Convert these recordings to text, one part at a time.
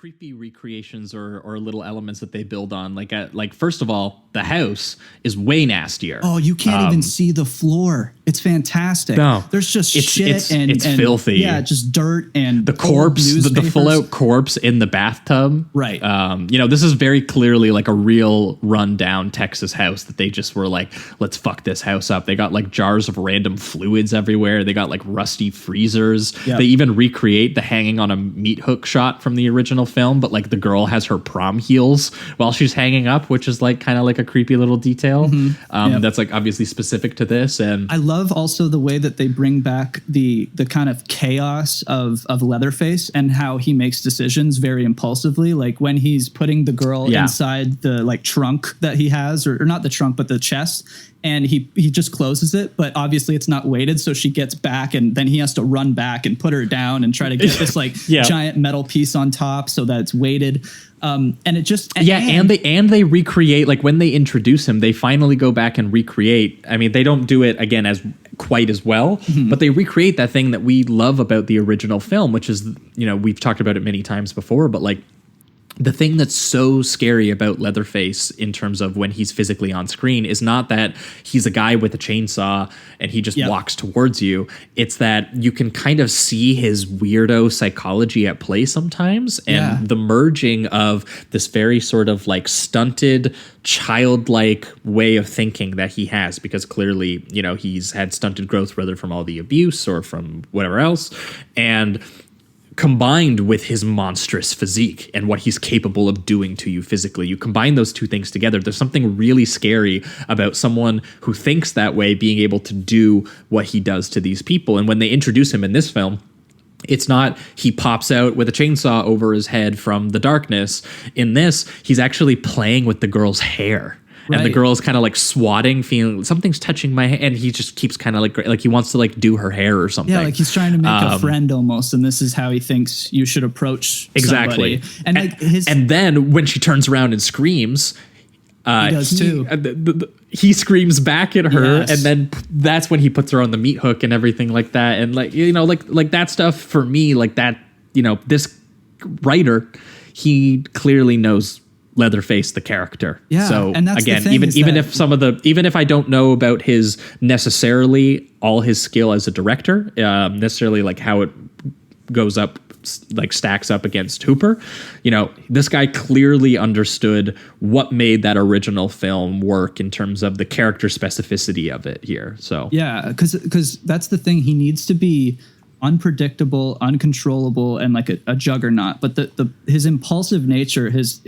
creepy recreations or little elements that they build on. Like first of all, the house is way nastier. Oh, you can't even see the floor. It's fantastic. No, there's just shit and it's filthy. Yeah, just dirt and the corpse, the full out corpse in the bathtub. Right. This is very clearly like a real rundown Texas house that they just were like, let's fuck this house up. They got like jars of random fluids everywhere. They got like rusty freezers. Yep. They even recreate the hanging on a meat hook shot from the original film, but like the girl has her prom heels while she's hanging up, which is like kind of like a creepy little detail. That's like obviously specific to this. And I love also the way that they bring back the kind of chaos of Leatherface and how he makes decisions very impulsively. Like when he's putting the girl inside the like trunk that he has, or not the trunk, but the chest. And he just closes it, but obviously it's not weighted. So she gets back and then he has to run back and put her down and try to get this like giant metal piece on top so that it's weighted. And it just, and they recreate, like when they introduce him, they finally go back and recreate. I mean, they don't do it again as quite as well, but they recreate that thing that we love about the original film, which is, we've talked about it many times before, but like, the thing that's so scary about Leatherface in terms of when he's physically on screen is not that he's a guy with a chainsaw and he just walks towards you. It's that you can kind of see his weirdo psychology at play sometimes, and the merging of this very sort of like stunted, childlike way of thinking that he has, because clearly, he's had stunted growth, whether from all the abuse or from whatever else, and combined with his monstrous physique and what he's capable of doing to you physically. You combine those two things together. There's something really scary about someone who thinks that way being able to do what he does to these people. And when they introduce him in this film, it's not he pops out with a chainsaw over his head from the darkness. In this, he's actually playing with the girl's hair. And the girl's kind of like swatting, feeling something's touching my hand, and he just keeps kind of like he wants to like do her hair or something. Yeah, like he's trying to make a friend almost, and this is how he thinks you should approach somebody. And like and then when she turns around and screams, he does too. He screams back at her, and then that's when he puts her on the meat hook and everything like that. And like like that stuff for me, like that, this writer, he clearly knows Leatherface the character. Yeah. So and that's again, the thing, even if I don't know about his necessarily all his skill as a director, necessarily like how it goes up, like stacks up against Hooper, this guy clearly understood what made that original film work in terms of the character specificity of it here. So yeah, because that's the thing. He needs to be unpredictable, uncontrollable, and like a juggernaut. But his impulsive nature, his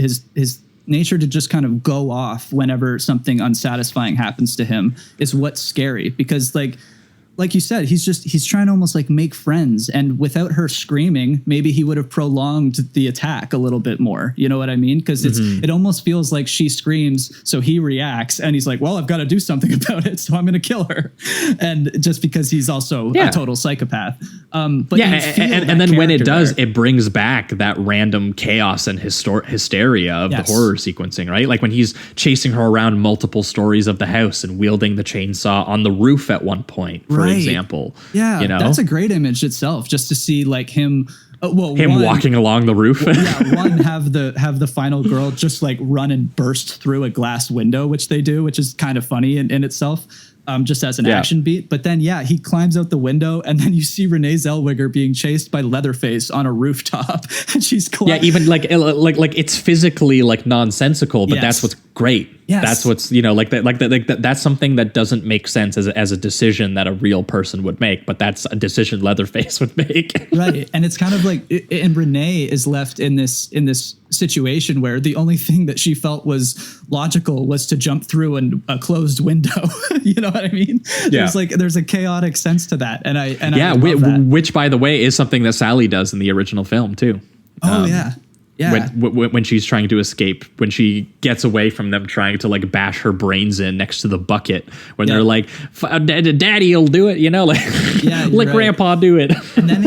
nature to just kind of go off whenever something unsatisfying happens to him is what's scary. Because like you said, he's trying to almost like make friends, and without her screaming, maybe he would have prolonged the attack a little bit more. You know what I mean? Because it almost feels like she screams, so he reacts, and he's like, well, I've got to do something about it, so I'm going to kill her. And just because he's also a total psychopath. But and then when it does, it brings back that random chaos and hysteria of the horror sequencing, right? Like when he's chasing her around multiple stories of the house and wielding the chainsaw on the roof at one point, for example. Yeah, that's a great image itself, just to see like him walking along the roof. have the final girl just like run and burst through a glass window, which they do, which is kind of funny in itself. Just as an action beat. But then, he climbs out the window, and then you see Renee Zellweger being chased by Leatherface on a rooftop. And she's even like it's physically like nonsensical, but that's what's great. Yes. That's what's, that's something that doesn't make sense as a decision that a real person would make, but that's a decision Leatherface would make. Right. And it's kind of like, and Renee is left in this situation where the only thing that she felt was logical was to jump through a closed window. You know what I mean? Yeah. There's a chaotic sense to that. And I love that. Which by the way is something that Sally does in the original film too. Oh yeah. Yeah. When she's trying to escape, when she gets away from them trying to like bash her brains in next to the bucket, when they're like, Daddy'll do it, let Grandpa do it. And then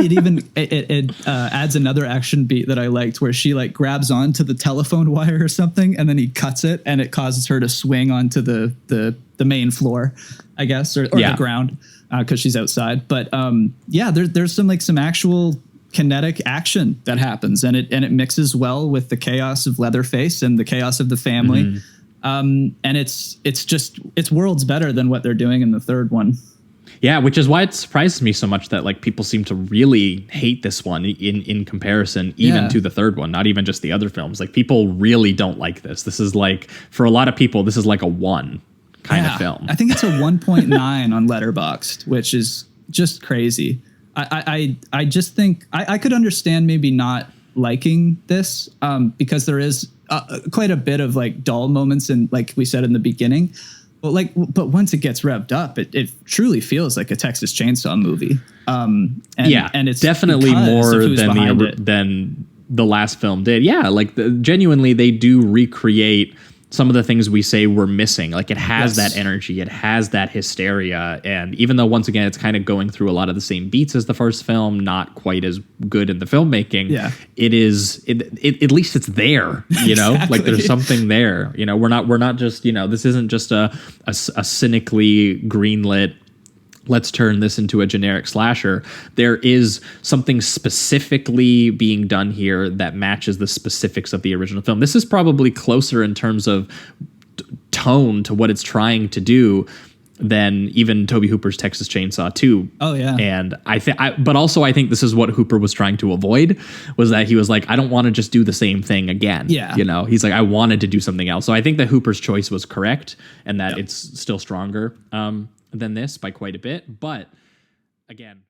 it adds another action beat that I liked, where she like grabs onto the telephone wire or something, and then he cuts it, and it causes her to swing onto the main floor, I guess, or the ground, because she's outside. But there's some actual kinetic action that happens, and it mixes well with the chaos of Leatherface and the chaos of the family. And it's worlds better than what they're doing in the third one. Yeah, which is why it surprises me so much that like people seem to really hate this one in comparison even to the third one, not even just the other films. Like people really don't like this. This is like, for a lot of people, this is like a 1 kind of film. I think it's a 1.9 on Letterboxd, which is just crazy. I just think I could understand maybe not liking this because there is quite a bit of like dull moments, and like we said in the beginning. But once it gets revved up, it truly feels like a Texas Chainsaw movie. And it's definitely more than the last film did. Yeah, like genuinely, they do recreate some of the things we say we're missing. Like it has that energy, it has that hysteria, and even though once again it's kind of going through a lot of the same beats as the first film, not quite as good in the filmicking. It is. At least it's there. You know, like there's something there. You know, we're not just, you know, this isn't just a cynically greenlit, let's turn this into a generic slasher. There is something specifically being done here that matches the specifics of the original film. This is probably closer in terms of tone to what it's trying to do than even Tobe Hooper's Texas Chainsaw 2. Oh yeah. And but also I think this is what Hooper was trying to avoid, was that he was like, I don't want to just do the same thing again. Yeah. You know, he's like, I wanted to do something else. So I think that Hooper's choice was correct, and that it's still stronger than this by quite a bit. But again,